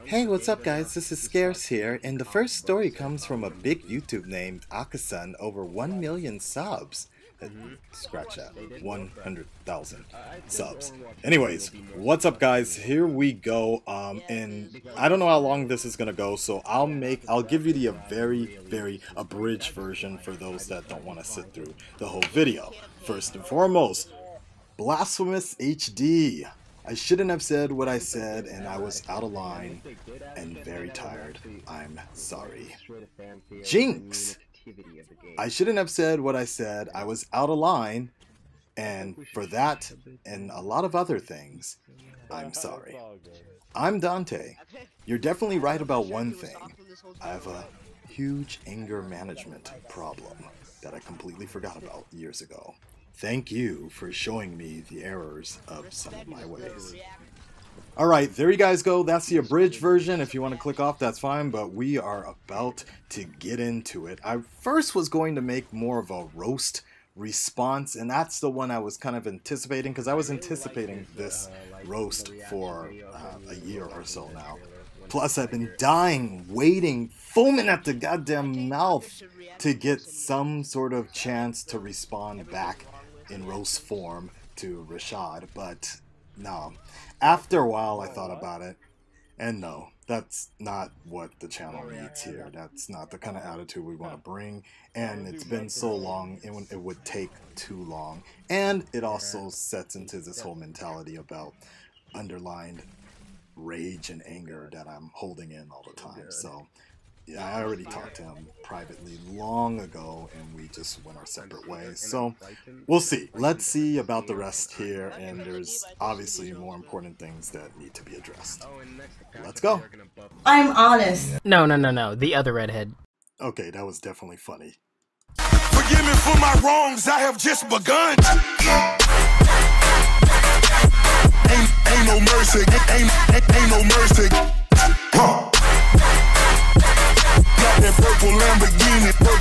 Hey, what's up guys? This is Scarce here, and the first story comes from a big YouTube named Akasan, over 1 million subs. Scratch that, 100,000 subs. Anyways, what's up guys? Here we go, and I don't know how long this is gonna go, so I'll give you the very abridged version for those that don't want to sit through the whole video. First and foremost, Blasphemous HD. I shouldn't have said what I said, and I was out of line and very tired. I'm sorry. Jinx! I shouldn't have said what I said. I was out of line, and for that and a lot of other things, I'm sorry. I'm Dante. You're definitely right about one thing. I have a huge anger management problem that I completely forgot about years ago. Thank you for showing me the errors of some of my ways. Alright, there you guys go. That's the abridged version. If you want to click off, that's fine, but we are about to get into it. I first was going to make more of a roast response, and that's the one I was kind of anticipating, because I was anticipating this roast for a year or so now. Plus, I've been dying, waiting, foaming at the goddamn mouth to get some sort of chance to respond back in roast form to Rashad, but no. After a while, I thought about it, and no, that's not what the channel needs here. That's not the kind of attitude we want to bring, and it's been so long, it would take too long. And it also sets into this whole mentality about underlined rage and anger that I'm holding in all the time. So yeah, I already talked to him privately long ago, and we just went our separate ways. So we'll see. Let's see about the rest here, and there's obviously more important things that need to be addressed. Let's go. I'm honest. No, the other redhead. Okay, that was definitely funny. Forgive me for my wrongs, I have just begun. Ain't no mercy, ain't no mercy. Huh. Purple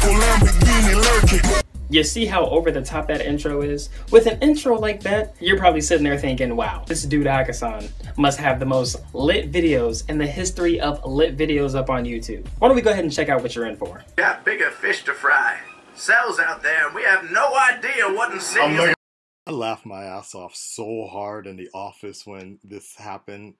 Lamborghini lurking. You see how over the top that intro is? With an intro like that, you're probably sitting there thinking, wow, this dude Akasan must have the most lit videos in the history of lit videos up on YouTube. Why don't we go ahead and check out what you're in for? Got bigger fish to fry. Cells out there, and we have no idea what in city. I laughed my ass off so hard in the office when this happened.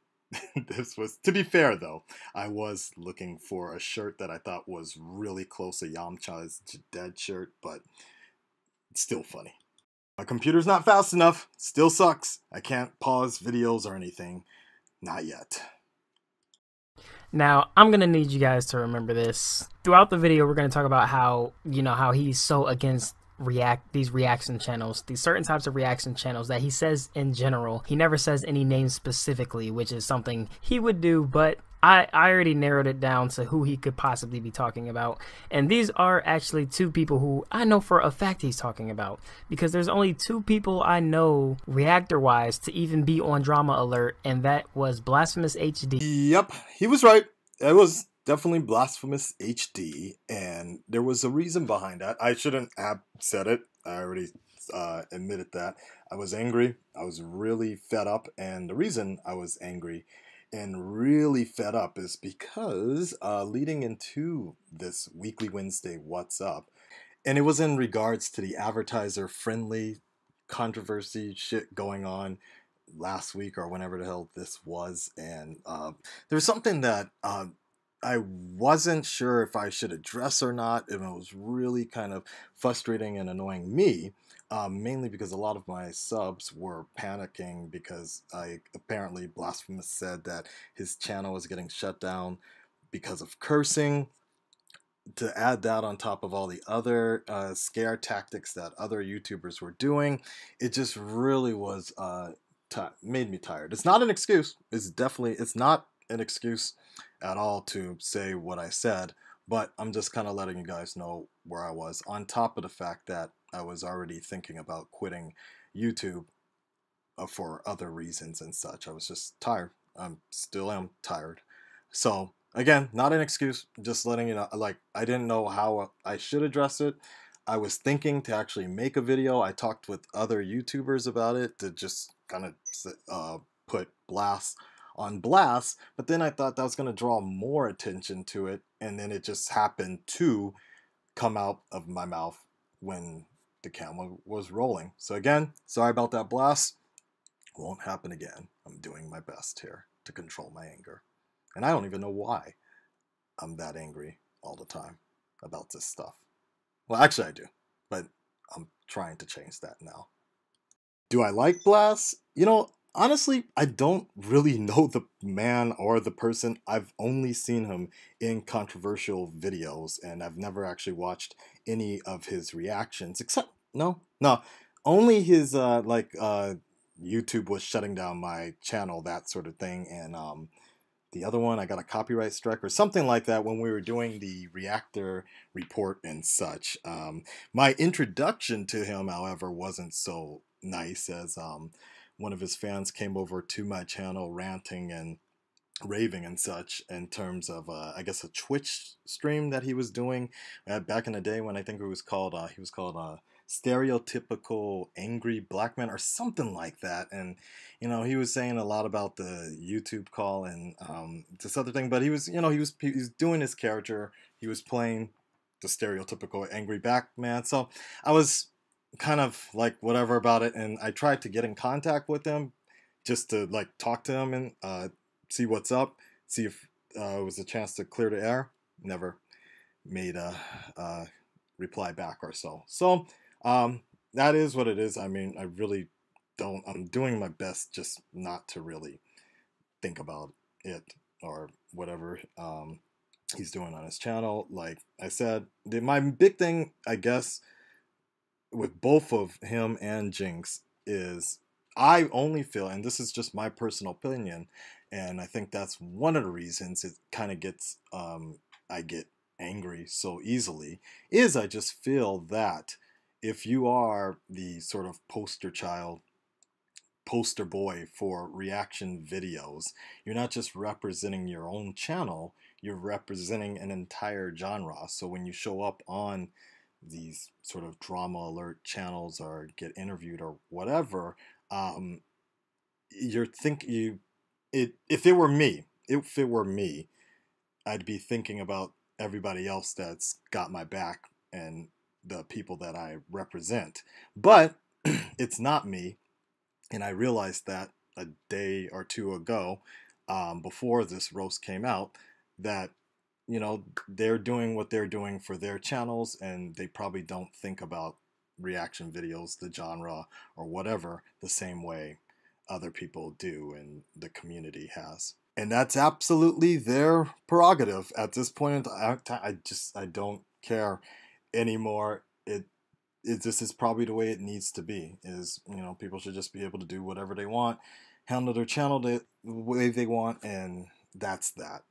This was, to be fair though, I was looking for a shirt that I thought was really close to Yamcha's dead shirt, but it's still funny. My computer's not fast enough, still sucks. I can't pause videos or anything, not yet. Now, I'm gonna need you guys to remember this. Throughout the video, we're gonna talk about how, how he's so against these reaction channels, these certain types of reaction channels that he says in general. He never says any names specifically, which is something he would do, but I already narrowed it down to who he could possibly be talking about. And these are actually two people who I know for a fact he's talking about, because there's only two people I know reactor-wise to even be on Drama Alert, and that was Blasphemous HD. Yep, he was right. It was definitely Blasphemous HD, and there was a reason behind that. I shouldn't have said it. I already admitted that. I was angry. I was really fed up, and the reason I was angry and really fed up is because leading into this Weekly Wednesday What's Up, and it was in regards to the advertiser-friendly controversy shit going on last week or whenever the hell this was, and there's something that I wasn't sure if I should address or not, and it was really kind of frustrating and annoying me, mainly because a lot of my subs were panicking because apparently Blasphemous said that his channel was getting shut down because of cursing. To add that on top of all the other scare tactics that other YouTubers were doing, it just really was made me tired. It's not an excuse. It's not an excuse at all to say what I said, but I'm just kind of letting you guys know where I was, on top of the fact that I was already thinking about quitting YouTube for other reasons and such. I was just tired. Still am tired. So again, not an excuse, just letting you know, like, I didn't know how I should address it. I was thinking to actually make a video. I talked with other YouTubers about it to just kind of put blasts on blast, but then I thought that was going to draw more attention to it, and then it just happened to come out of my mouth when the camera was rolling. So again, sorry about that blast. Won't happen again. I'm doing my best here to control my anger. And I don't even know why I'm that angry all the time about this stuff. Well, actually I do, but I'm trying to change that now. Do I like Blast? You know, honestly, I don't really know the man or the person. I've only seen him in controversial videos, and I've never actually watched any of his reactions, except, no, only his, YouTube was shutting down my channel, that sort of thing, and the other one, I got a copyright strike or something like that when we were doing the reactor report and such. My introduction to him, however, wasn't so nice, as one of his fans came over to my channel ranting and raving and such in terms of, I guess, a Twitch stream that he was doing back in the day when I think it was called, Stereotypical Angry Black Man or something like that. And you know, he was saying a lot about the YouTube call and this other thing, but he was, you know, he was doing his character. He was playing the stereotypical angry black man. So I was kind of like whatever about it, and I tried to get in contact with him just to like talk to him and see what's up, see if it was a chance to clear the air. Never made a reply back or so. So that is what it is. I mean, I really don't, I'm doing my best just not to really think about it or whatever he's doing on his channel. Like I said, my big thing, I guess, with both of him and Jinx is I only feel, and this is just my personal opinion, and I think that's one of the reasons it kind of gets, I get angry so easily, is I just feel that if you are the sort of poster child, poster boy for reaction videos, you're not just representing your own channel, you're representing an entire genre. So when you show up on these sort of drama alert channels or get interviewed or whatever, if it were me, I'd be thinking about everybody else that's got my back and the people that I represent. But it's not me, and I realized that a day or two ago, before this roast came out, that, you know, they're doing what they're doing for their channels, and they probably don't think about reaction videos, the genre, or whatever, the same way other people do and the community has. And that's absolutely their prerogative at this point. I don't care anymore. This is probably the way it needs to be, is, you know, people should just be able to do whatever they want, handle their channel the way they want, and that's that.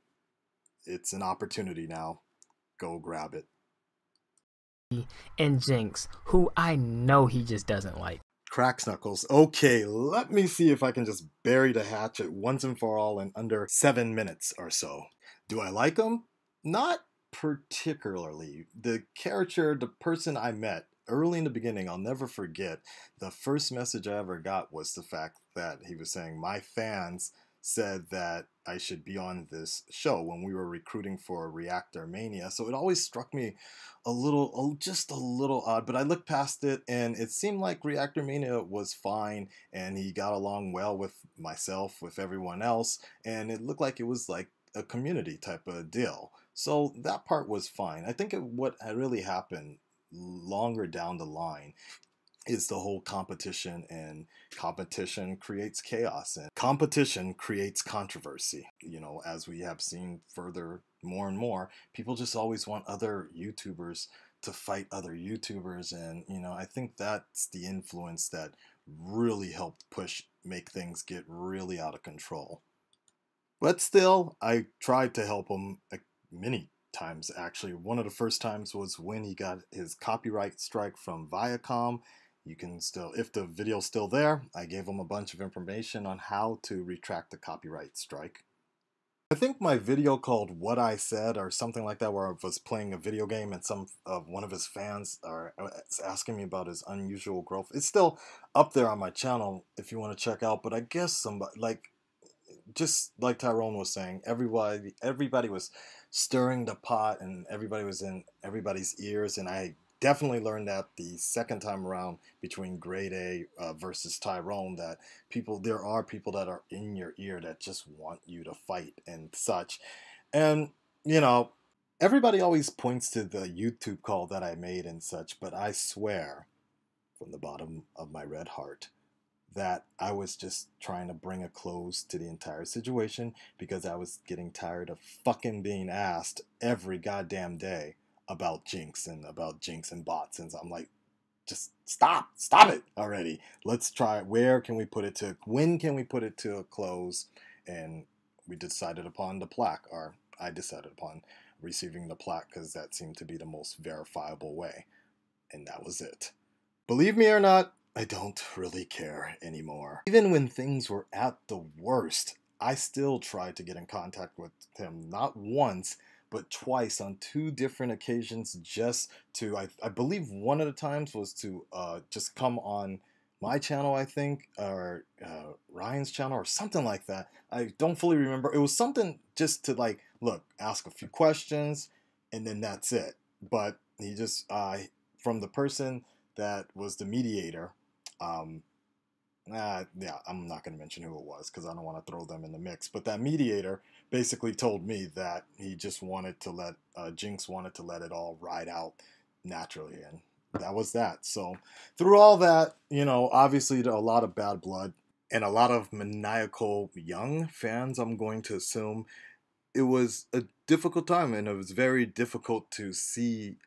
It's an opportunity now. Go grab it. And Jinx, who I know he just doesn't like. Cracks Knuckles. Okay, let me see if I can just bury the hatchet once and for all in under 7 minutes or so. Do I like him? Not particularly. The character, the person I met early in the beginning, I'll never forget, the first message I ever got was the fact that he was saying, my fans said that I should be on this show when we were recruiting for Reactor Mania. So it always struck me just a little odd, but I looked past it and it seemed like Reactor Mania was fine and he got along well with myself, with everyone else, and it looked like it was like a community type of deal. So that part was fine. I think what really happened longer down the line is the whole competition, and competition creates chaos, and competition creates controversy. You know, as we have seen further more and more, people just always want other YouTubers to fight other YouTubers, and you know, I think that's the influence that really helped make things get really out of control. But still, I tried to help him many times, actually. One of the first times was when he got his copyright strike from Viacom. You can still, if the video's still there, I gave him a bunch of information on how to retract the copyright strike. I think my video called What I Said or something like that, where I was playing a video game and one of his fans are asking me about his unusual growth. It's still up there on my channel if you want to check out, but I guess somebody, like, just like Tyrone was saying, everybody was stirring the pot, and everybody was in everybody's ears, and I definitely learned that the second time around between Grade A versus Tyrone, that there are people that are in your ear that just want you to fight and such. And, you know, everybody always points to the YouTube call that I made and such, but I swear from the bottom of my red heart that I was just trying to bring a close to the entire situation, because I was getting tired of fucking being asked every goddamn day about Jinx and bots, and I'm like, just stop it already. Let's try, when can we put it to a close? And we decided upon the plaque, or I decided upon receiving the plaque, because that seemed to be the most verifiable way, and that was it. Believe me or not, I don't really care anymore. Even when things were at the worst, I still tried to get in contact with him, not once, but twice on 2 different occasions, just to, I believe one of the times was to just come on my channel, I think, or Ryan's channel, or something like that. I don't fully remember. It was something just to, like, look, ask a few questions, and then that's it. But he just, from the person that was the mediator, yeah, I'm not going to mention who it was, because I don't want to throw them in the mix, but that mediator basically told me that he just wanted to let, Jinx wanted to let it all ride out naturally, and that was that. So through all that, you know, obviously a lot of bad blood and a lot of maniacal young fans, I'm going to assume. It was a difficult time, and it was very difficult to see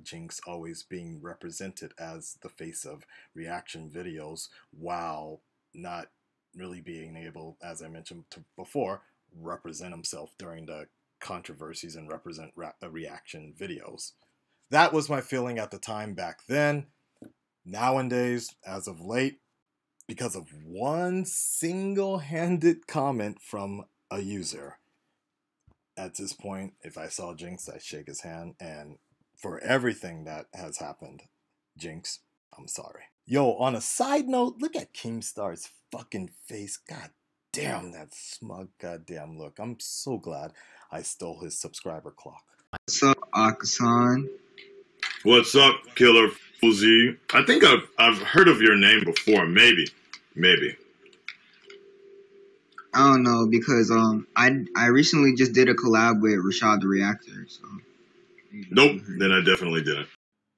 Jinx always being represented as the face of reaction videos, while not really being able, as I mentioned before, represent himself during the controversies and represent reaction videos. That was my feeling at the time back then. Nowadays, as of late, because of one single-handed comment from a user, at this point, if I saw Jinx, I'd shake his hand, and for everything that has happened, Jinx, I'm sorry. Yo, on a side note, look at Keemstar's fucking face. God damn, that smug goddamn look. I'm so glad I stole his subscriber clock. What's up, Akasan? What's up, Killer Fuzi? I think I've heard of your name before, maybe. I don't know, because I recently just did a collab with Rashad the Reactor, so. Nope, then I definitely didn't.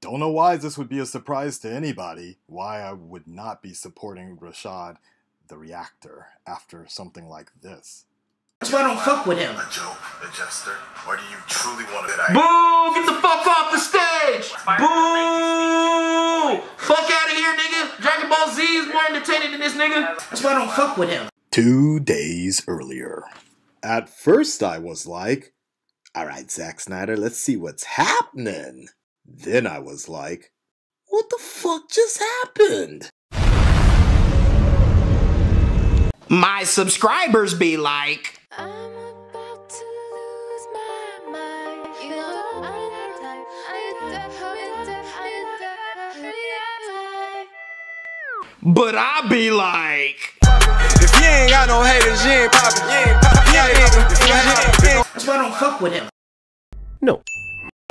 Don't know why this would be a surprise to anybody, why I would not be supporting Rashad the Reactor after something like this. That's why I don't fuck with him. A joke, a jester, or do you truly want to that Boo! Get the fuck off the stage! Boo! Fuck out of here, nigga! Dragon Ball Z is more entertaining than this nigga. That's why I don't fuck with him. 2 days earlier. At first I was like, alright, Zack Snyder, let's see what's happening. Then I was like, what the fuck just happened? My subscribers be like, I'm about to lose my mind. You know but I be like, If you ain't got no haters, you ain't poppin'. That's why I don't fuck with him. No.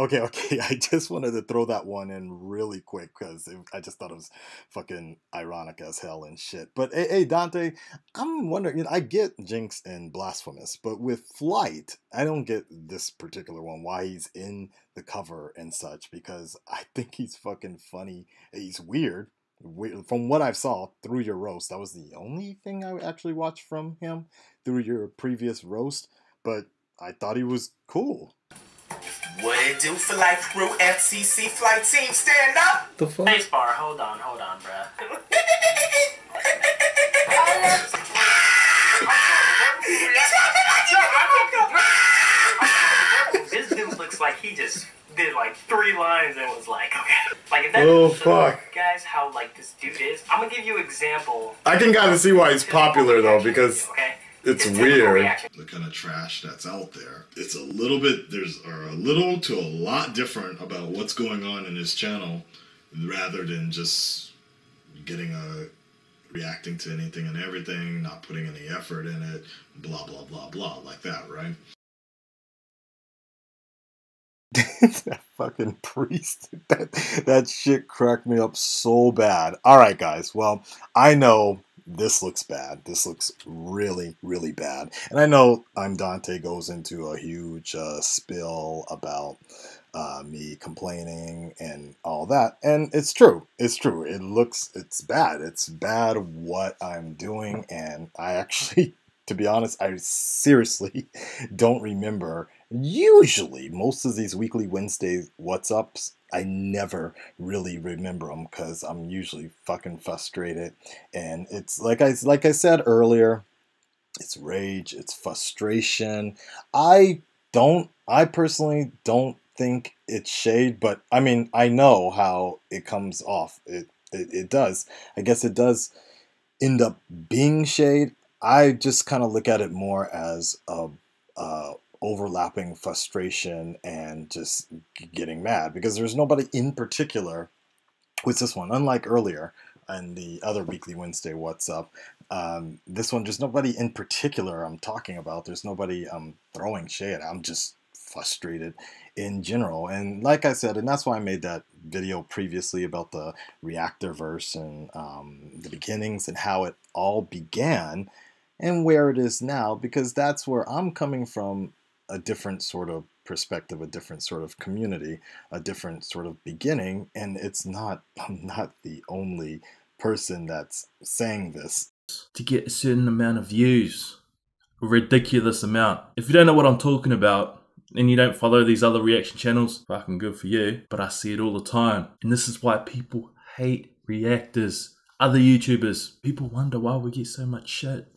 Okay, I just wanted to throw that one in really quick, because I just thought it was fucking ironic as hell and shit. But hey, Dante, I'm wondering, you know, I get Jinx and Blasphemous, but with Flight, I don't get this particular one, why he's in the cover and such, because I think he's fucking funny. He's weird. From what I saw through your roast, that was the only thing I actually watched from him through your previous roast, but I thought he was cool. What it do for Life Crew FCC Flight Team? Stand up! The fuck? Space bar, hold on, bruh. This dude looks like he just did like 3 lines and was like, okay. Like, if that guys, how like this dude is, I'm gonna give you an example. I can kind of see why he's popular though, because okay? it's weird. The kind of trash that's out there. It's a little bit, a little to a lot different about what's going on in his channel, rather than just getting a reacting to anything and everything, not putting any effort in it, blah, blah, blah, blah, like that, right? That fucking priest. That shit cracked me up so bad. Alright, guys. Well, I know this looks bad. This looks really, really bad. And I know I'm Dante goes into a huge spill about me complaining and all that. And it's true. It's true. It's bad. It's bad what I'm doing. And I actually, to be honest, I seriously don't remember. Usually, most of these weekly Wednesday What's Ups, I never really remember them because I'm usually fucking frustrated. And it's like I said earlier, it's rage, it's frustration. I personally don't think it's shade, but I mean, I know how it comes off. It does. I guess it does end up being shade. I just kind of look at it more as a overlapping frustration and just getting mad because there's nobody in particular with this one, unlike earlier and the other weekly Wednesday What's Up. This one, there's nobody in particular I'm talking about. There's nobody I'm throwing shade at. I'm just frustrated in general. And like I said, and that's why I made that video previously about the Reactorverse and the beginnings and how it all began and where it is now, because that's where I'm coming from, a different sort of perspective, a different sort of community, a different sort of beginning. And I'm not the only person that's saying this. To get a certain amount of views, a ridiculous amount. If you don't know what I'm talking about and you don't follow these other reaction channels, fucking good for you, but I see it all the time. And this is why people hate reactors, other YouTubers. People wonder why we get so much shit.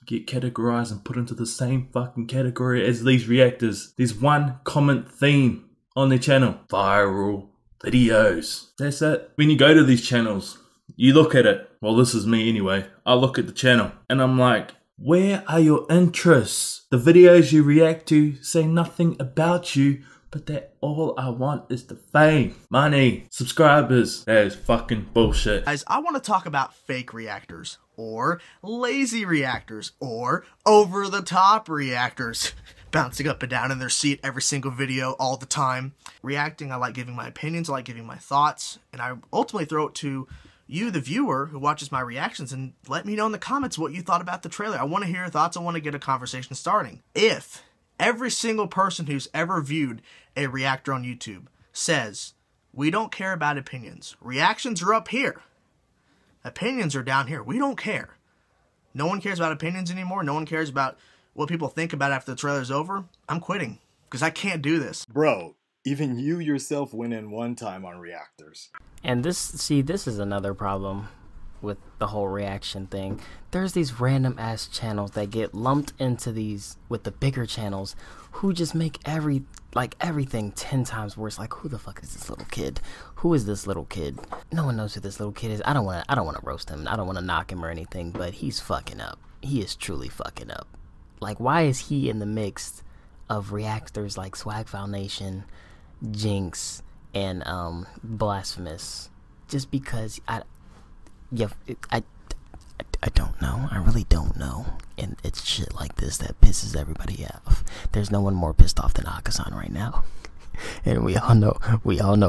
Get categorized and put into the same fucking category as these reactors. There's one common theme on their channel: viral videos. That's it. When you go to these channels, you look at it. Well, this is me anyway. I look at the channel and I'm like, where are your interests? The videos you react to say nothing about you, but that all I want is the fame, money, subscribers. That is fucking bullshit. Guys, I want to talk about fake reactors, or lazy reactors, or over-the-top reactors. Bouncing up and down in their seat every single video all the time. Reacting, I like giving my opinions, I like giving my thoughts, and I ultimately throw it to you, the viewer, who watches my reactions, and let me know in the comments what you thought about the trailer. I want to hear your thoughts. I want to get a conversation starting. If every single person who's ever viewed a reactor on YouTube says, we don't care about opinions. Reactions are up here. Opinions are down here. We don't care. No one cares about opinions anymore. No one cares about what people think about after the trailer's over. I'm quitting because I can't do this. Bro, even you yourself went in one time on reactors. And this is another problem with the whole reaction thing. There's these random ass channels that get lumped into these with the bigger channels who just make everything 10 times worse. Like, who the fuck is this little kid? Who is this little kid? No one knows who this little kid is. I don't want to roast him. I don't want to knock him or anything, but he's fucking up. He is truly fucking up. Like, why is he in the mix of reactors like Swag Foundation, Jinx, and Blasphemous? Just because I don't know. I really don't know. And it's shit like this that pisses everybody off. There's no one more pissed off than Akasan right now. And we all know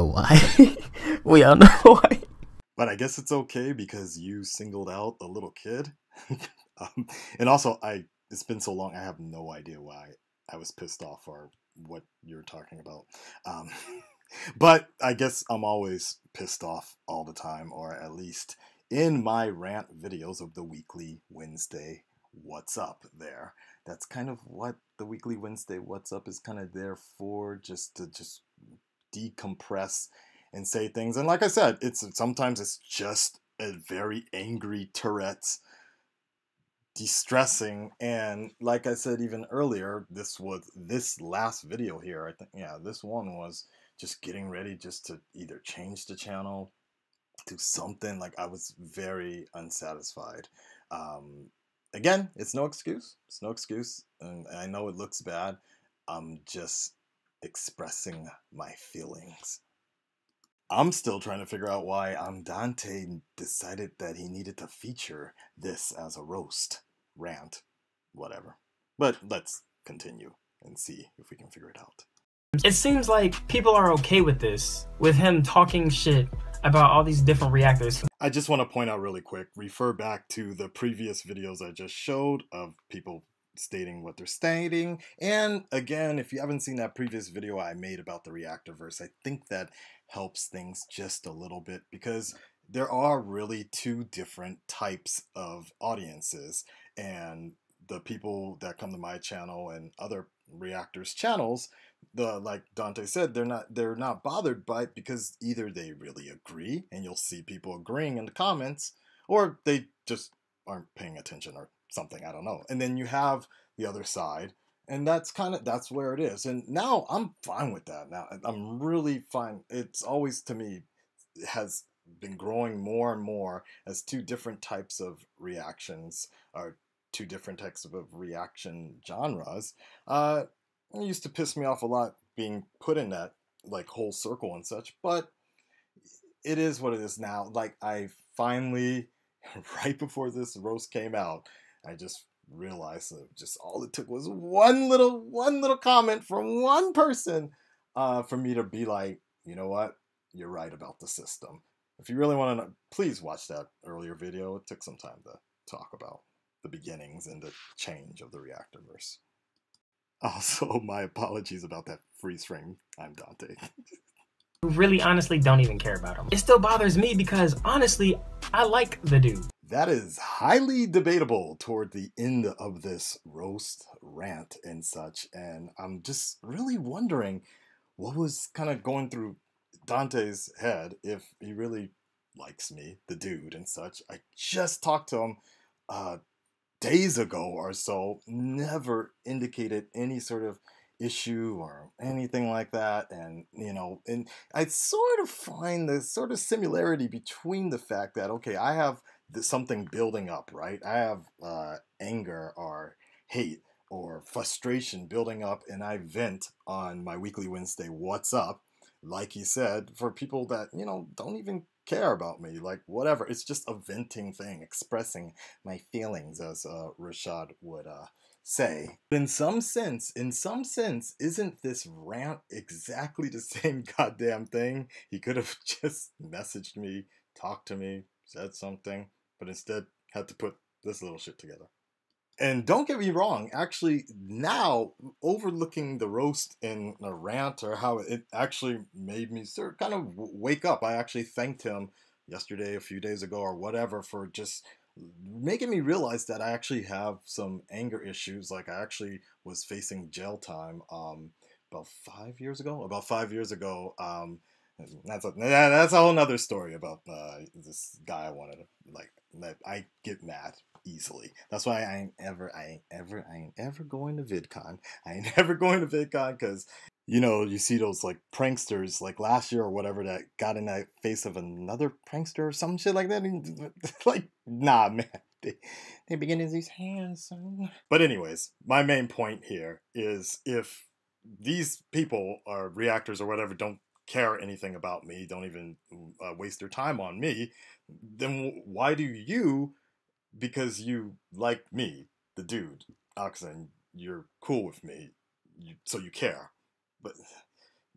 why. We all know why. But I guess it's okay because you singled out a little kid. And also, it's been so long, I have no idea why I was pissed off or what you're talking about. But I guess I'm always pissed off all the time, or at least in my rant videos of the weekly Wednesday What's Up there. That's kind of what the weekly Wednesday What's Up is kind of there for, just to decompress and say things. And like I said, sometimes it's just a very angry Tourette's distressing. And like I said even earlier, this last video here, I think, yeah, this one was just getting ready just to either change the channel, do something. Like, I was very unsatisfied. Again, it's no excuse. It's no excuse. And I know it looks bad. I'm just expressing my feelings. I'm still trying to figure out why Dante decided that he needed to feature this as a roast, rant, whatever. But let's continue and see if we can figure it out. It seems like people are okay with this, with him talking shit about all these different reactors. I just want to point out really quick, refer back to the previous videos I just showed of people stating what they're stating. And again, if you haven't seen that previous video I made about the Reactorverse, I think that helps things just a little bit, because there are really two different types of audiences, and the people that come to my channel and other reactors channels, like Dante said, they're not bothered by it because either they really agree, and you'll see people agreeing in the comments, or they just aren't paying attention or something, I don't know. And then you have the other side, and that's where it is. And now I'm fine with that. Now I'm really fine. It's always, to me, has been growing more and more as two different types of reactions, or two different types of reaction genres. It used to piss me off a lot being put in that like whole circle and such, but it is what it is now. Like, I finally, right before this roast came out, I just realized that just all it took was one little comment from one person for me to be like, you know what, you're right about the system. If you really want to know, please watch that earlier video. It took some time to talk about the beginnings and the change of the Reactorverse. Also, my apologies about that freeze frame. I'm Dante. Who really honestly don't even care about him. It still bothers me because honestly, I like the dude. That is highly debatable toward the end of this roast, rant, and such. And I'm just really wondering what was kind of going through Dante's head, if he really likes me, the dude, and such. I just talked to him days ago or so, never indicated any sort of issue or anything like that. And you know, and I sort of find this sort of similarity between the fact that, okay, I have something building up, right? I have anger or hate or frustration building up, and I vent on my Weekly Wednesday What's Up, like he said, for people that, you know, don't even care about me, like whatever. It's just a venting thing, expressing my feelings, as Rashad would say. In some sense, isn't this rant exactly the same goddamn thing? He could have just messaged me, talked to me, said something, but instead had to put this little shit together. And don't get me wrong, actually now, overlooking the roast in a rant, or how it actually made me sort of kind of wake up. I actually thanked him yesterday, a few days ago, or whatever, for just making me realize that I actually have some anger issues. Like, I actually was facing jail time about 5 years ago. That's a whole nother story about this guy I wanted to, like, I get mad easily. That's why I ain't ever going to VidCon. I ain't never going to VidCon, because, you know, you see those like pranksters like last year or whatever that got in the face of another prankster or some shit like that. And, like, nah, man. They begin to use hands. But anyways, my main point here is, if these people are reactors or whatever, don't care anything about me, don't even waste their time on me, then why do you, because you like me, the dude, Oxen, you're cool with me, so you care. But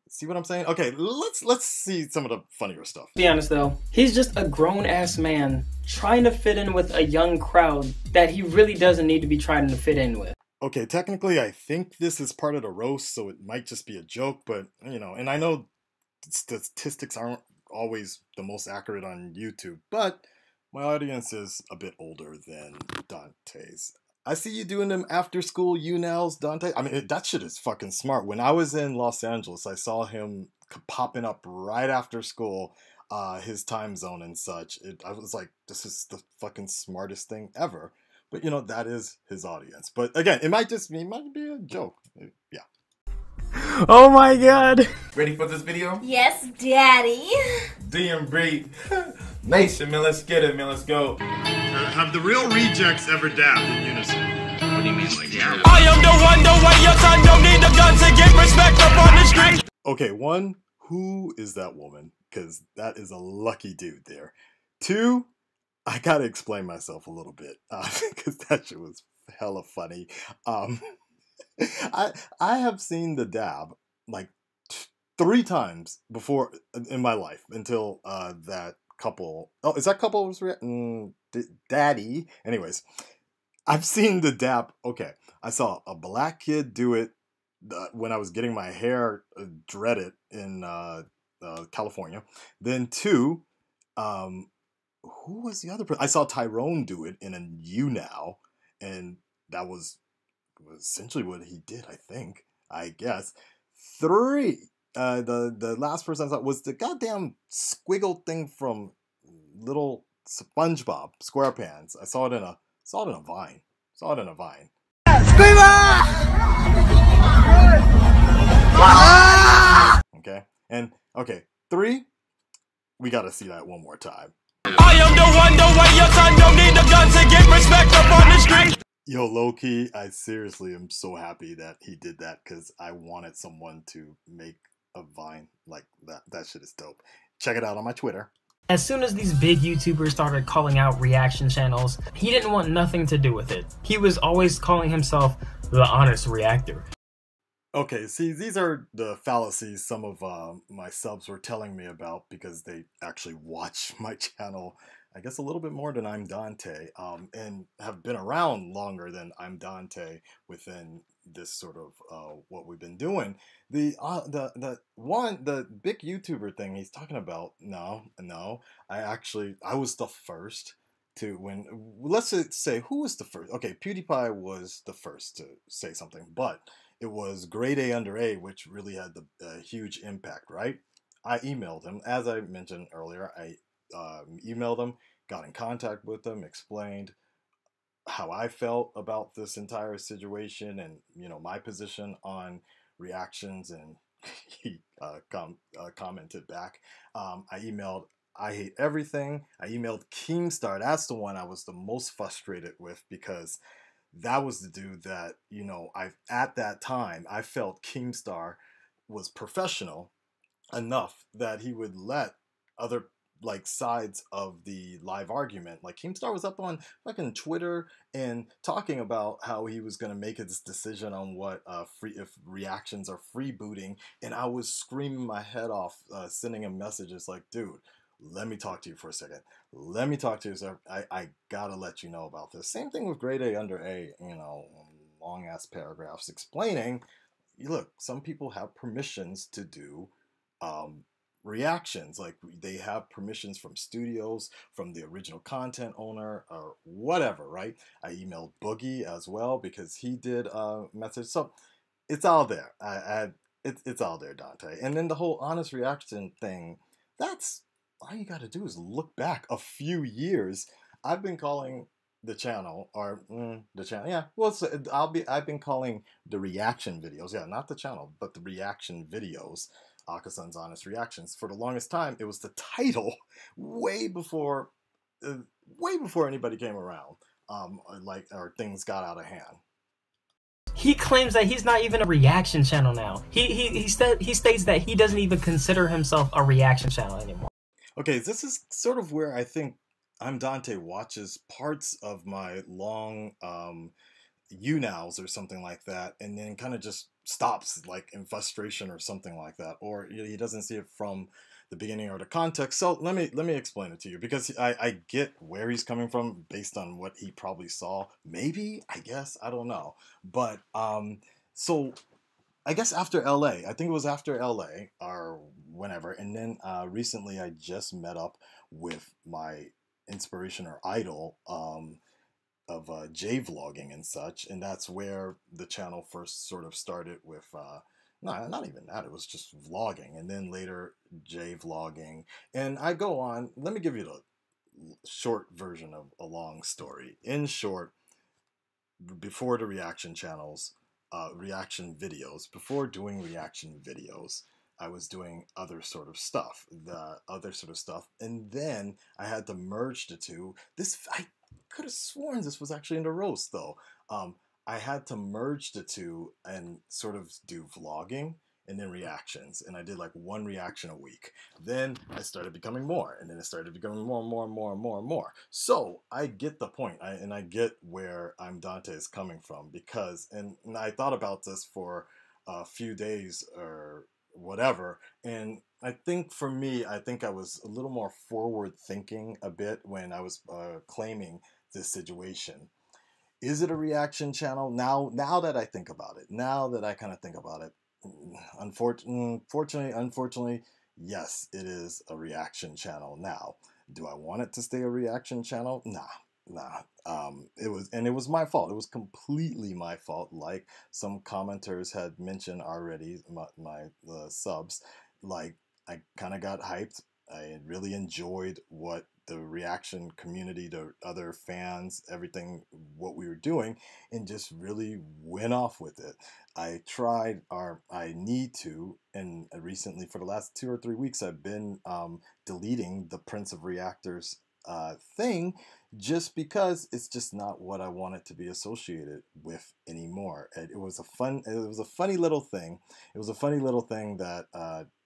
see what I'm saying? Okay, let's see some of the funnier stuff. Be honest though, he's just a grown-ass man trying to fit in with a young crowd that he really doesn't need to be trying to fit in with. Okay, technically I think this is part of the roast, so it might just be a joke, but, you know, and I know statistics aren't always the most accurate on YouTube, but my audience is a bit older than Dante's. I see you doing them after school UNLs, Dante. I mean, that shit is fucking smart. When I was in Los Angeles, I saw him popping up right after school, his time zone and such. I was like, this is the fucking smartest thing ever. But, you know, that is his audience. But again, it might be a joke. Yeah. Oh my god. Ready for this video? Yes, Daddy. DMB Nation, man, let's get it, man, let's go. Have the real rejects ever dabbed in unison? What do you mean, like, yeah? I am the way your son don't need a gun to get respect up on the street. Okay, one, who is that woman? because that is a lucky dude there. 2, I gotta explain myself a little bit because that shit was hella funny. I have seen the dab like 3 times before in my life until that couple. Oh, is that couple was Daddy? Anyways, I've seen the dab. Okay, I saw a black kid do it when I was getting my hair dreaded in California. Then 2, who was the other person? I saw Tyrone do it in a YouNow, and that was essentially what he did, I guess. 3, the last person I saw was the goddamn squiggle thing from Little SpongeBob SquarePants. I saw it in a Vine. Okay, and okay, 3, we gotta see that one more time. I am the one, the way your son don't need a gun to get respect up on the street. Yo, low-key, I seriously am so happy that he did that because I wanted someone to make a Vine like that. That shit is dope. Check it out on my Twitter. As soon as these big YouTubers started calling out reaction channels, he didn't want nothing to do with it. He was always calling himself the honest reactor. Okay, see, these are the fallacies some of my subs were telling me about because they actually watch my channel, I guess, a little bit more than I'm Dante, and have been around longer than I'm Dante within this sort of what we've been doing. The big YouTuber thing he's talking about, no, I was the first to let's say who was the first. Okay, PewDiePie was the first to say something, but it was Grade A Under A, which really had the huge impact, right? I emailed him, as I mentioned earlier. I emailed him, got in contact with him, explained how I felt about this entire situation and, my position on reactions, and he commented back. I emailed, I hate everything. I emailed Keemstar. That's the one I was the most frustrated with because that was the dude that, at that time, I felt Keemstar was professional enough that he would let other sides of the live argument. Like Keemstar was up on fucking Twitter and talking about how he was going to make his decision on what if reactions are freebooting, and I was screaming my head off, sending him messages like, dude, let me talk to you for a second. Let me talk to you, sir. I gotta let you know about this. Same thing with Grade A Under A, long ass paragraphs explaining, look, some people have permissions to do reactions. Like they have permissions from studios, from the original content owner, or whatever, right? I emailed Boogie as well because he did a message. So it's all there. It's all there, Dante. And then the whole honest reaction thing, that's all you got to do is look back a few years. I've been calling the channel, yeah. Well, I've been calling the reaction videos, yeah, not the channel, but the reaction videos, Akasan's Honest Reactions. For the longest time, it was the title, way before anybody came around, or things got out of hand. He claims that he's not even a reaction channel now. He states that he doesn't even consider himself a reaction channel anymore. Okay, this is sort of where I think I'm Dante watches parts of my long YouNows or something like that, and then kind of just stops, like in frustration or something like that, or he doesn't see it from the beginning or the context. So let me explain it to you, because I get where he's coming from based on what he probably saw. Maybe, I guess, I don't know, but so I guess after LA, I think it was after LA or whenever, and then recently I just met up with my inspiration or idol of J-vlogging and such, and that's where the channel first sort of started with no, not even that, it was just vlogging, and then later J-vlogging, and I go on. Let me give you the short version of a long story. In short, before the reaction channels, reaction videos, before doing reaction videos, I was doing other sort of stuff, and then I had to merge the two. I could have sworn this was actually in the roast, though. I had to merge the two and sort of do vlogging and then reactions, and I did like 1 reaction a week. Then I started becoming more, and then it started becoming more and more and more and more and more. So I get the point, and I get where Dante is coming from, because, and I thought about this for a few days or whatever, and I think for me, I think I was a little more forward thinking a bit when I was claiming this situation. Is it a reaction channel? Now that I think about it, now that I kind of think about it, unfortunately, yes, it is a reaction channel now. Do I want it to stay a reaction channel? Nah. It was my fault. It was completely my fault. Like some commenters had mentioned already, the subs, like I kind of got hyped. I really enjoyed what the reaction community, the other fans, everything, what we were doing, and just really went off with it. I tried, or I need to, and recently for the last 2 or 3 weeks, I've been deleting the Prince of Reactors thing, just because it's just not what I want it to be associated with anymore. It was a funny little thing. It was a funny little thing that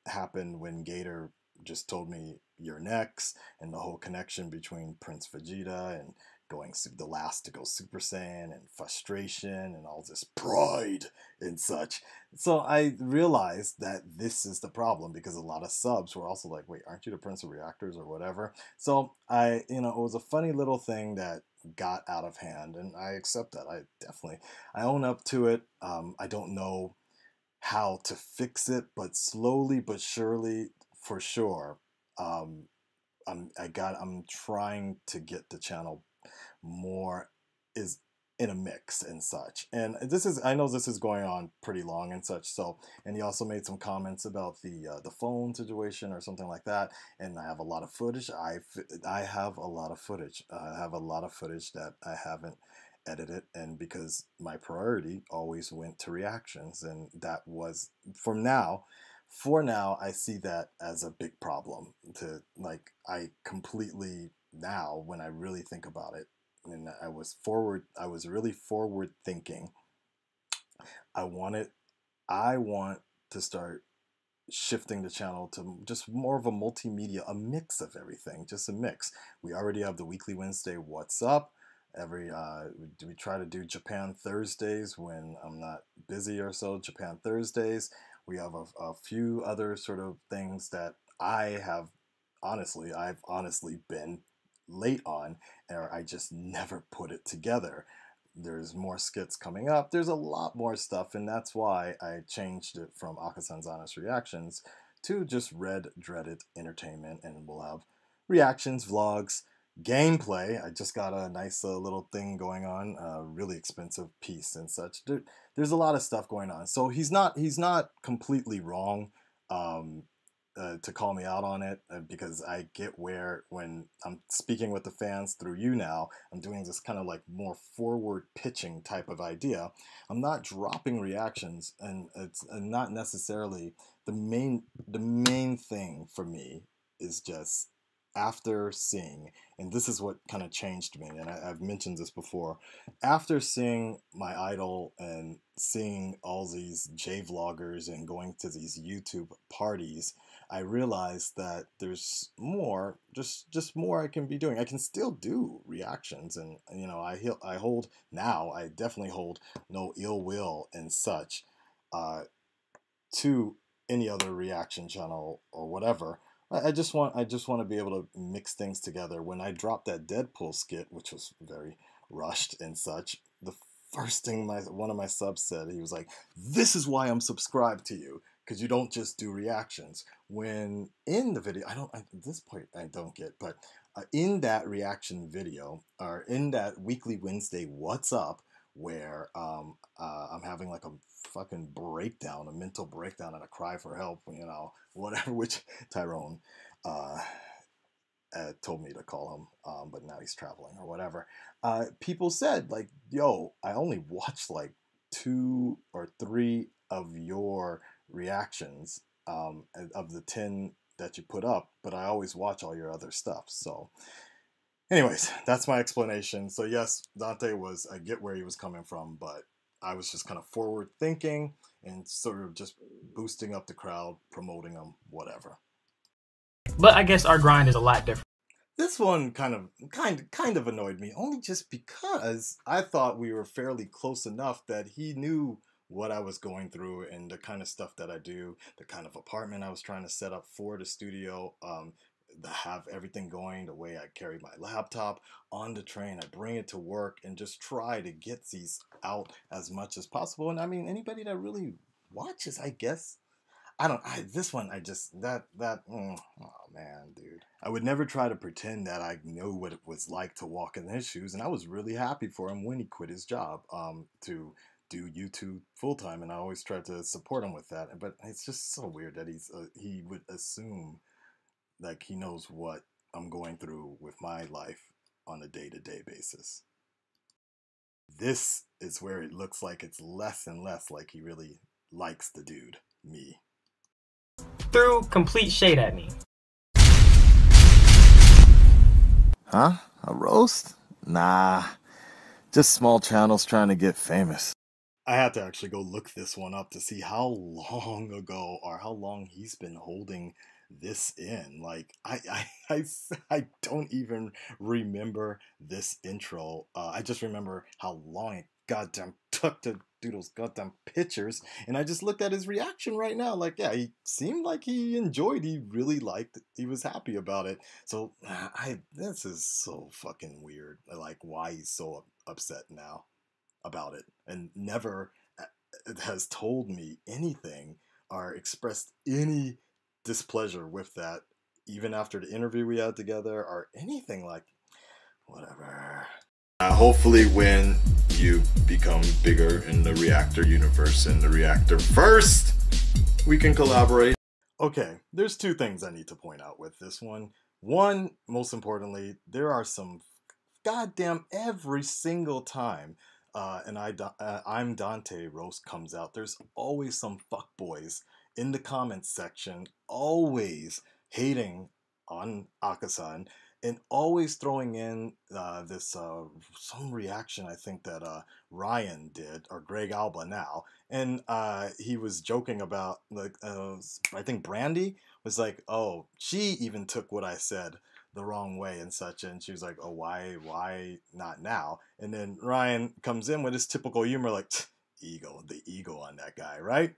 happened when Gator just told me you're next, and the whole connection between Prince Vegeta and going the last to go Super Saiyan, and frustration and all this pride and such. So I realized that this is the problem, because a lot of subs were also like, wait, aren't you the Prince of Reactors or whatever? So it was a funny little thing that got out of hand, and I accept that. I own up to it. I don't know how to fix it, but slowly but surely, for sure, I'm trying to get the channel more is in a mix and such. And I know this is going on pretty long and such. So, and he also made some comments about the phone situation or something like that. And I have a lot of footage. I have a lot of footage. I have a lot of footage that I haven't edited, and because my priority always went to reactions, and that was for now, I see that as a big problem. I completely, now when I really think about it, and I was really forward thinking. I want to start shifting the channel to just more of a multimedia, a mix of everything, just a mix. We already have the weekly Wednesday What's Up. We try to do Japan Thursdays when I'm not busy or so. Japan Thursdays. We have a few other sort of things that I've honestly been late on, or I just never put it together. There's more skits coming up. There's a lot more stuff, and that's why I changed it from Akasan's Honest Reactions to just Red Dreaded Entertainment, and we'll have reactions, vlogs, gameplay. I just got a nice little thing going on, a really expensive piece and such. There's a lot of stuff going on. So he's not completely wrong to call me out on it, because I get where, when I'm speaking with the fans through you now, I'm doing this kind of like more forward pitching type of idea. I'm not dropping reactions, and it's not necessarily the main thing for me is just after seeing, and this is what kind of changed me, and I've mentioned this before, after seeing my idol and seeing all these J-vloggers and going to these YouTube parties, I realized that there's more, just more I can be doing. I can still do reactions, and I definitely hold no ill will and such to any other reaction channel or whatever. I just want to be able to mix things together. When I dropped that Deadpool skit, which was very rushed and such, the first thing one of my subs said, he was like, "This is why I'm subscribed to you, because you don't just do reactions." When in the video, at this point I don't get, but in that reaction video, or in that weekly Wednesday What's Up, where I'm having like a fucking breakdown, a mental breakdown, and a cry for help, whatever, which Tyrone told me to call him, but now he's traveling or whatever. People said, like, yo, I only watched like 2 or 3 of your reactions of the 10 that you put up, but I always watch all your other stuff. So anyways, that's my explanation. So yes, Dante I get where he was coming from, but I was just kind of forward thinking and sort of just boosting up the crowd, promoting them, whatever. But I guess our grind is a lot different. This one kind of annoyed me, only just because I thought we were fairly close enough that he knew what I was going through and the kind of stuff that I do, the kind of apartment I was trying to set up for the studio, to have everything going the way I carry my laptop on the train. I bring it to work and just try to get these out as much as possible. And I mean, anybody that really watches, I guess. This one, oh man, dude. I would never try to pretend that I knew what it was like to walk in his shoes. And I was really happy for him when he quit his job, to do YouTube full time. And I always tried to support him with that. But it's just so weird that he would assume like he knows what I'm going through with my life on a day-to-day basis. This is where it looks like it's less and less like he really likes the dude, me. Threw complete shade at me. Huh? A roast? Nah. Just small channels trying to get famous. I had to actually go look this one up to see how long ago or how long he's been holding this in. Like, I don't even remember this intro. I just remember how long it goddamn took to do those goddamn pictures, and I just looked at his reaction right now. Like, yeah, he seemed like he enjoyed, he really liked it, he was happy about it. So this is so fucking weird, like why he's so upset now about it, and never has told me anything or expressed any displeasure with that, even after the interview we had together or anything. Like, whatever. Hopefully when you become bigger in the Reactor universe and the Reactor first, we can collaborate. Okay, there's two things I need to point out with this one. One, most importantly, there are some goddamn every single time I'm Dante roast comes out, there's always some fuckboys in the comments section, always hating on Aka-san, and always throwing in some reaction I think that Ryan did, or Greg Alba now, and he was joking about, like, I think Brandy was like, oh, she even took what I said the wrong way and such, and she was like, oh, why not now? And then Ryan comes in with his typical humor, like, the ego on that guy, right?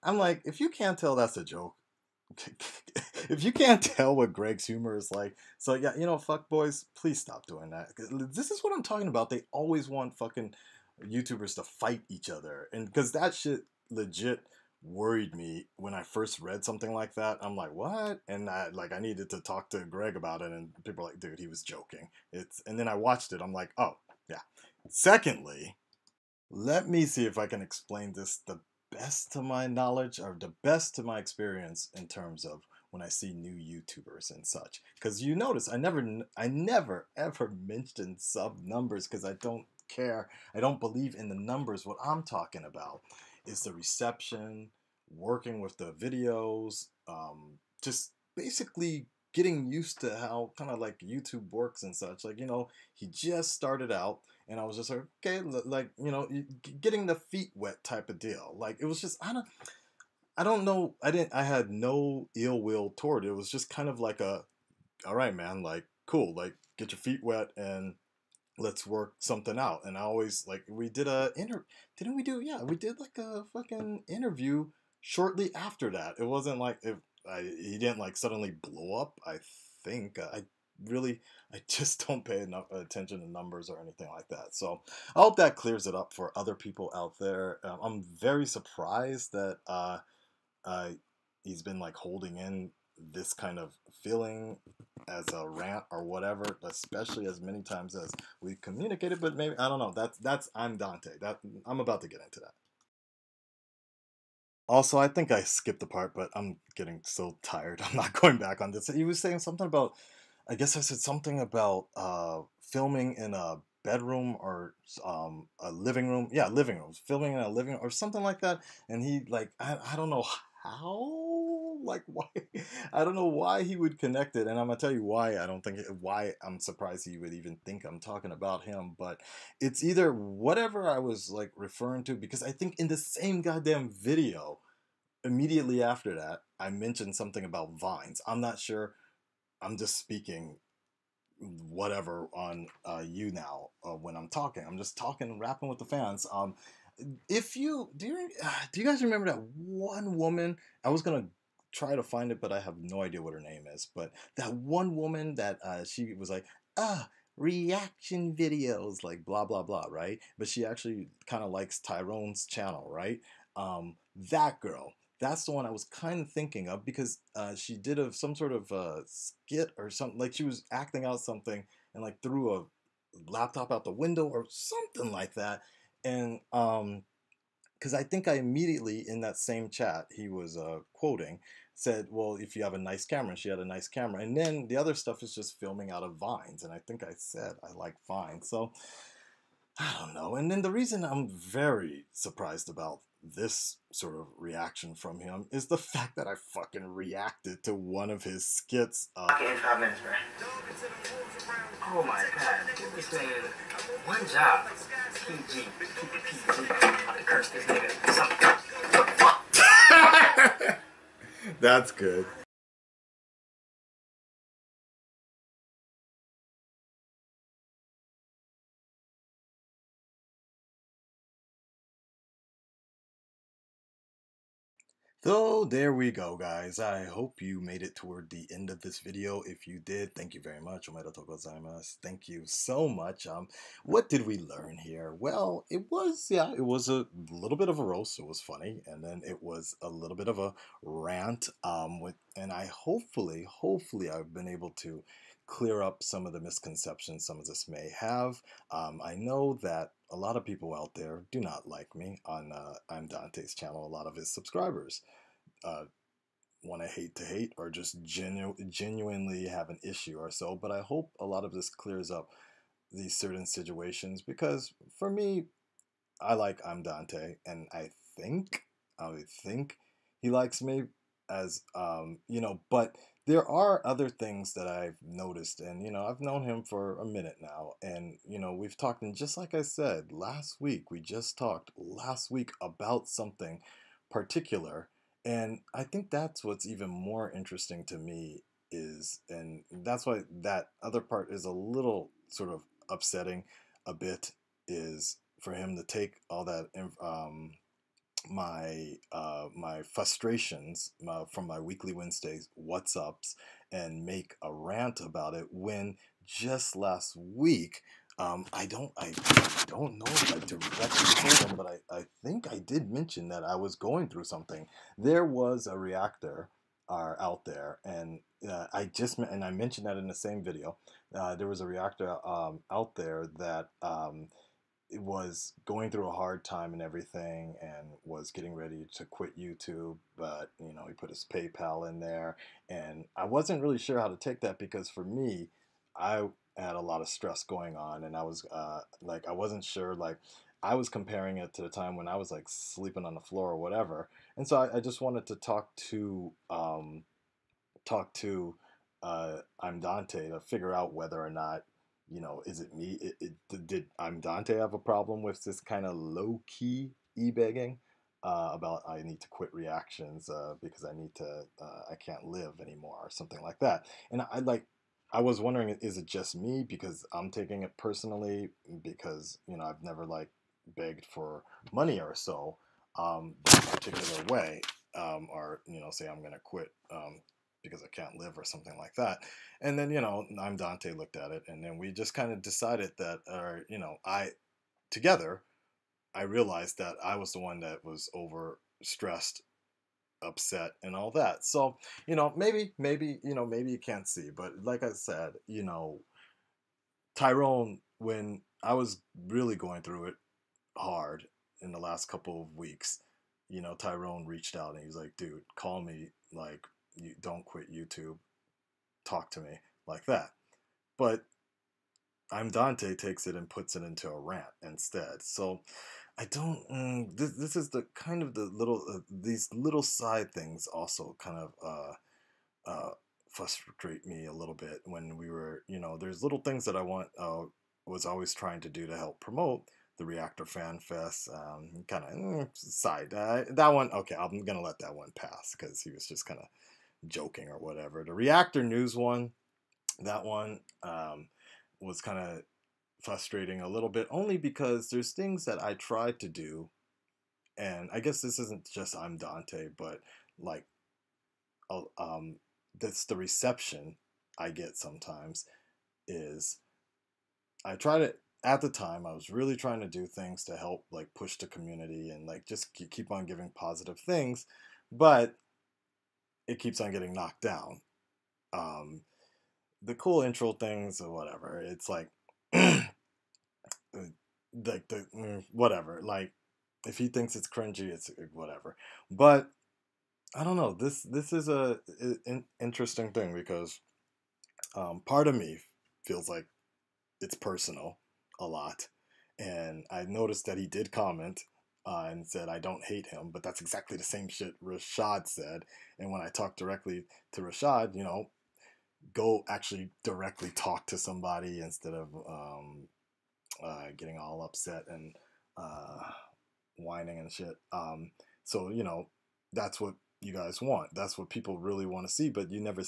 I'm like, if you can't tell that's a joke, if you can't tell what Greg's humor is like, so yeah, you know, fuck boys, please stop doing that. This is what I'm talking about. They always want fucking YouTubers to fight each other, and because that shit legit worried me when I first read something like that. I'm like, what? And I needed to talk to Greg about it, and people are like, dude, he was joking. And then I watched it. I'm like, oh yeah. Secondly, let me see if I can explain this the best to my knowledge, or the best to my experience, in terms of when I see new YouTubers and such. Because you notice I never ever mentioned sub numbers, because I don't care. I don't believe in the numbers. What I'm talking about is the reception, working with the videos, just basically getting used to how kind of like YouTube works and such. Like, you know, he just started out, and I was just like, okay, like, you know, getting the feet wet type of deal. Like, it was just, I don't know, I had no ill will toward it. It was just kind of like a, all right, man, like, cool, like, get your feet wet and let's work something out. And I always, like, we did we did like a fucking interview shortly after that. It wasn't like, he didn't like suddenly blow up, I think. I just don't pay enough attention to numbers or anything like that. So I hope that clears it up for other people out there. I'm very surprised that he's been like holding in this kind of feeling as a rant or whatever, especially as many times as we've communicated. But maybe, I don't know, that's I'm Dante. I'm about to get into that. Also, I think I skipped the part, but I'm getting so tired. I'm not going back on this. He was saying something about, I guess I said something about filming in a bedroom or a living room. Yeah, living room. Filming in a living room or something like that. And he, like, I don't know how, like, why, I don't know why he would connect it. And I'm gonna tell you why why I'm surprised he would even think I'm talking about him. But it's either whatever I was like referring to, because I think in the same goddamn video immediately after that, I mentioned something about Vines. I'm not sure. I'm just speaking whatever on you now when I'm talking. I'm just talking, rapping with the fans. If you do, you guys remember that one woman? I was gonna try to find it, but I have no idea what her name is. But that one woman that she was like, reaction videos, like blah blah blah, right? But she actually kind of likes Tyrone's channel, right? That girl. That's the one I was kind of thinking of because she did some sort of skit or something. Like she was acting out something and like threw a laptop out the window or something like that. And because I think I immediately in that same chat he was quoting said, well, if you have a nice camera, and she had a nice camera. And then the other stuff is just filming out of Vines. And I think I said I like Vines. So I don't know. And then the reason I'm very surprised about this sort of reaction from him is the fact that I fucking reacted to one of his skits. Okay, in 5 minutes, bro. Oh my god, give this man one job. PG. Keep it PG. I'm about to curse this nigga. That's good. So there we go, guys. I hope you made it toward the end of this video. If you did, thank you very much. Omedetou gozaimasu. Thank you so much. What did we learn here? Well, it was a little bit of a roast. It was funny, and then it was a little bit of a rant. And I hopefully I've been able to clear up some of the misconceptions some of this may have. I know that a lot of people out there do not like me on I'm Dante's channel. A lot of his subscribers want to hate or just genuinely have an issue or so. But I hope a lot of this clears up these certain situations because for me, I like I'm Dante, and I think he likes me as but there are other things that I've noticed, and I've known him for a minute now, and we've talked, and just like I said last week, we just talked last week about something particular, and I think that's what's even more interesting to me and that's why that other part is a little sort of upsetting a bit, is for him to take all that my frustrations from my weekly Wednesdays What's-Ups and make a rant about it when just last week I don't know if I directly told him, but I think I did mention that I was going through something. There was a reactor out there, and I mentioned that in the same video. There was a reactor out there that it was going through a hard time and everything, and was getting ready to quit YouTube, but he put his PayPal in there, and I wasn't really sure how to take that because for me, I had a lot of stress going on, and I was I wasn't sure, I was comparing it to the time when I was like sleeping on the floor or whatever, and so I just wanted to talk to I'm Dante to figure out whether or not is it me? Did I'm Dante have a problem with this kind of low-key e-begging about I need to quit reactions because I can't live anymore or something like that. And I was wondering, is it just me because I'm taking it personally because I've never begged for money or so that particular way, or say I'm gonna quit because I can't live or something like that. And then, I'm Dante looked at it, and then we just kind of decided that, I realized that I was the one that was over stressed, upset, and all that. So, maybe you can't see, but like I said, Tyrone, when I was really going through it hard in the last couple of weeks, Tyrone reached out and he was like, dude, call me, you don't quit YouTube, talk to me like that. But I'm Dante takes it and puts it into a rant instead. So I don't this is the kind of the little these little side things also kind of frustrate me a little bit when we were there's little things that I was always trying to do to help promote the Reactor Fan Fest. Kind of side. That one, okay, I'm going to let that one pass because he was just kind of joking or whatever. The Reactor News one, that one was kind of frustrating a little bit, only because there's things that I tried to do, and I guess this isn't just I'm Dante, but like that's the reception I get sometimes is I try to, at the time I was really trying to do things to help like push the community and like just keep on giving positive things, but it keeps on getting knocked down. The cool intro things or whatever, it's like whatever, like if he thinks it's cringy, it's whatever. But I don't know, this is an interesting thing because part of me feels like it's personal a lot, and I noticed that he did comment and said I don't hate him, but that's exactly the same shit Rashad said. And when I talked directly to Rashad, you know, go actually directly talk to somebody instead of getting all upset and whining and shit. So, you know, that's what you guys want. That's what people really want to see, but you never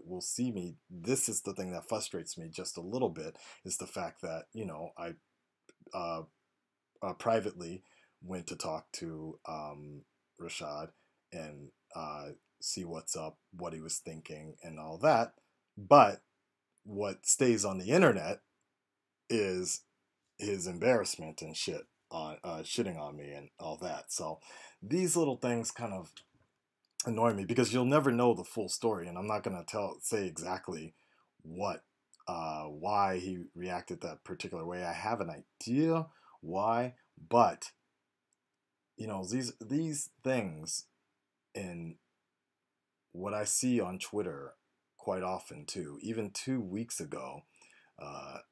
will see me. This is the thing that frustrates me just a little bit, is the fact that, you know, I privately went to talk to Rashad and see what's up, what he was thinking and all that. But what stays on the internet is his embarrassment and shit on shitting on me and all that. So these little things kind of annoy me because you'll never know the full story, and I'm not gonna say exactly what why he reacted that particular way. I have an idea why, but you know, these things and what I see on Twitter quite often too. Even 2 weeks ago, I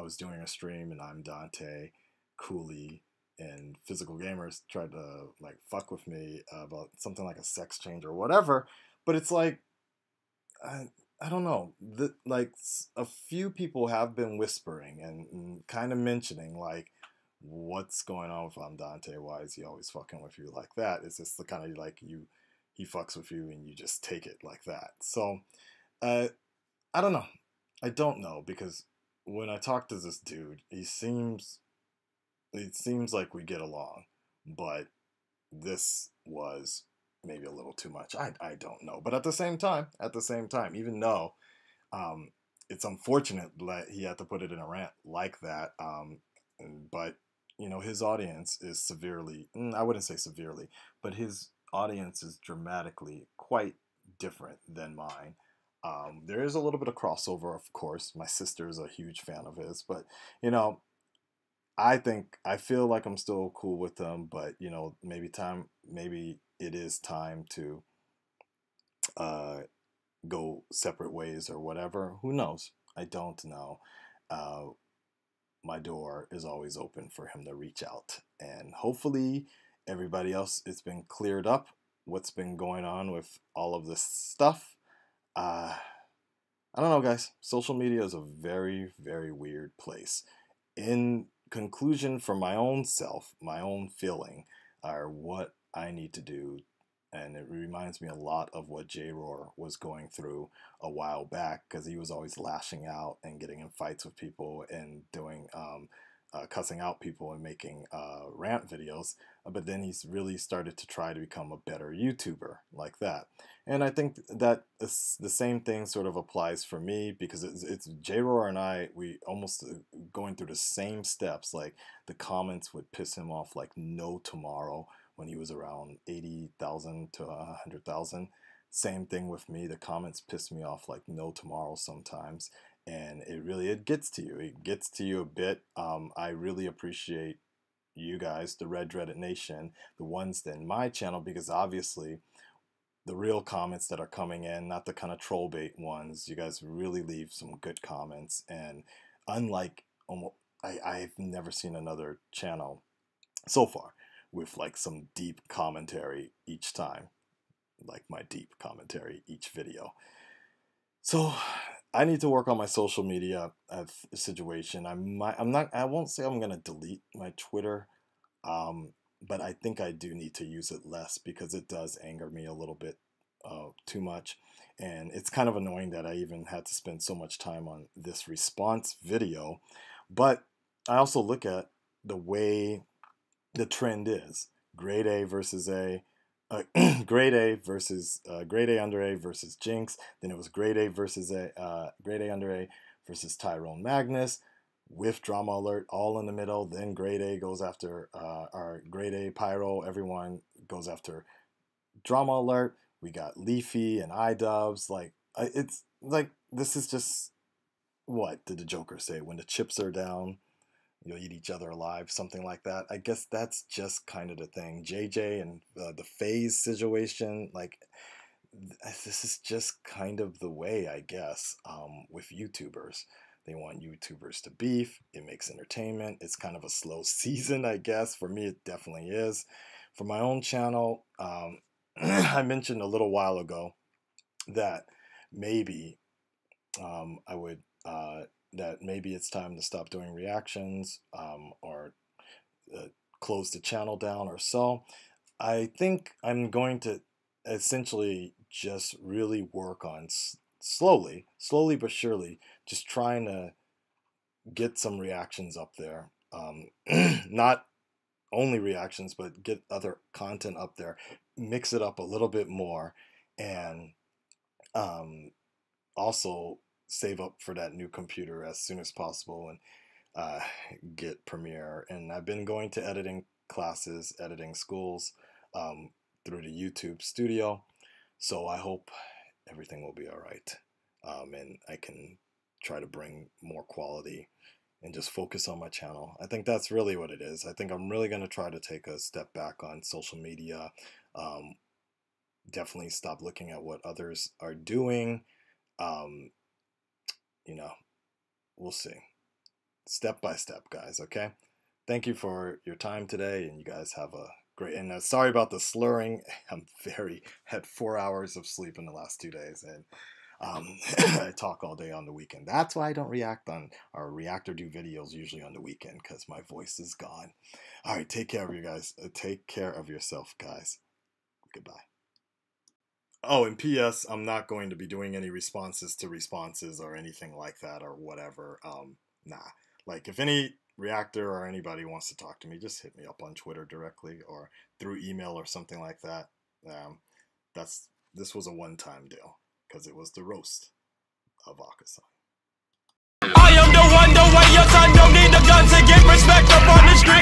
was doing a stream and I'm Dante, Cooley, and Physical Gamers tried to like fuck with me about something like a sex change or whatever. But it's like I don't know. Like a few people have been whispering and kind of mentioning like, what's going on with Dante? Why is he always fucking with you like that? It's just the kind of like he fucks with you and you just take it like that. So I don't know. I don't know, because when I talk to this dude, it seems like we get along, but this was maybe a little too much. I don't know. But at the same time, even though it's unfortunate that he had to put it in a rant like that, but you know, his audience is severely, I wouldn't say severely, but his audience is dramatically quite different than mine. There is a little bit of crossover, of course. My sister is a huge fan of his, but you know, I feel like I'm still cool with him, but you know, maybe it is time to go separate ways or whatever. Who knows? I don't know. My door is always open for him to reach out, and hopefully everybody else, it's been cleared up what's been going on with all of this stuff. I don't know, guys. Social media is a very, very weird place. In conclusion, for my own self, my own feeling, are what I need to do, and it reminds me a lot of what J-Roar was going through a while back, because he was always lashing out and getting in fights with people and doing cussing out people and making rant videos, but then he's really started to try to become a better YouTuber like that. And I think that the same thing sort of applies for me, because it's J-Roar and I, we almost going through the same steps. Like the comments would piss him off like no tomorrow when he was around 80,000 to 100,000. Same thing with me. The comments piss me off like no tomorrow sometimes. And it gets to you. It gets to you a bit. I really appreciate you guys, the Red Dreaded Nation, the ones in my channel, because obviously the real comments that are coming in, not the kind of troll bait ones, you guys really leave some good comments. And unlike I've never seen another channel so far with like some deep commentary each time, like my deep commentary each video. So I need to work on my social media situation. I won't say I'm gonna delete my Twitter, but I think I do need to use it less because it does anger me a little bit too much, and it's kind of annoying that I even had to spend so much time on this response video. But I also look at the way the trend is: grade A versus A. Grade A versus grade A under A versus Jinx. Then it was grade A versus grade A under A versus Tyrone Magnus with Drama Alert all in the middle. Then grade A goes after our grade A Pyro. Everyone goes after Drama Alert. We got Leafy and iDubbbz. Like it's like this is just, what did the Joker say? When the chips are down, you'll eat each other alive, something like that. I guess that's just kind of the thing. JJ and the FaZe situation, like, this is just kind of the way, I guess, with YouTubers. They want YouTubers to beef. It makes entertainment. It's kind of a slow season, I guess. For me, it definitely is. For my own channel, I mentioned a little while ago that maybe I would... that maybe it's time to stop doing reactions or close the channel down or so. I think I'm going to essentially just really work on slowly but surely, just trying to get some reactions up there. Not only reactions, but get other content up there, mix it up a little bit more, and also save up for that new computer as soon as possible and get Premiere. And I've been going to editing classes, editing schools through the YouTube studio, so I hope everything will be all right, and I can try to bring more quality and just focus on my channel. I think that's really what it is. I think I'm really going to try to take a step back on social media, definitely stop looking at what others are doing. You know, we'll see. Step by step, guys, okay? Thank you for your time today, and you guys have a great... And sorry about the slurring. I'm had 4 hours of sleep in the last 2 days, and I talk all day on the weekend. That's why I don't react on or react or do videos usually on the weekend, because my voice is gone. All right, take care of you guys. Take care of yourself, guys. Goodbye. Oh, and P.S., I'm not going to be doing any responses to responses or anything like that or whatever. Nah. Like, if any reactor or anybody wants to talk to me, just hit me up on Twitter directly or through email or something like that. This was a one-time deal because it was the roast of Akasan. I am the one, the way your son don't need a gun to get respect up on the street.